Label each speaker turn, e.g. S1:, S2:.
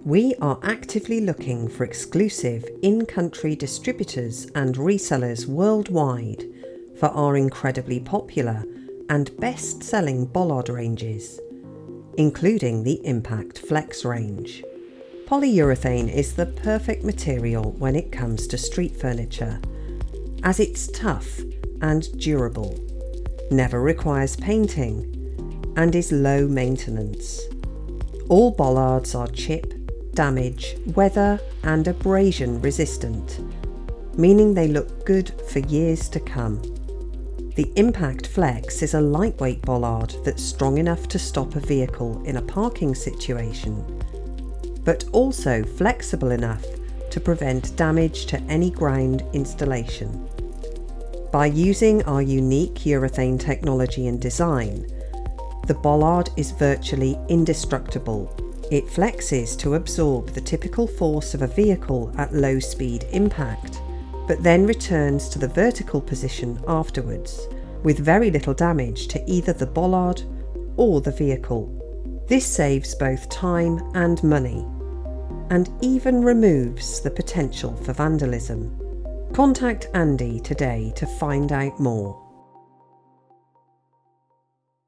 S1: We are actively looking for exclusive in-country distributors and resellers worldwide for our incredibly popular and best-selling bollard ranges, including the Impact Flex range. Polyurethane is the perfect material when it comes to street furniture, as it's tough and durable, never requires painting, and is low maintenance. All bollards are chip, damage, weather and abrasion resistant, meaning they look good for years to come. The Impact Flex is a lightweight bollard that's strong enough to stop a vehicle in a parking situation, but also flexible enough to prevent damage to any ground installation. By using our unique urethane technology and design, the bollard is virtually indestructible. It flexes to absorb the typical force of a vehicle at low speed impact, but then returns to the vertical position afterwards, with very little damage to either the bollard or the vehicle. This saves both time and money, and even removes the potential for vandalism. Contact Andy today to find out more.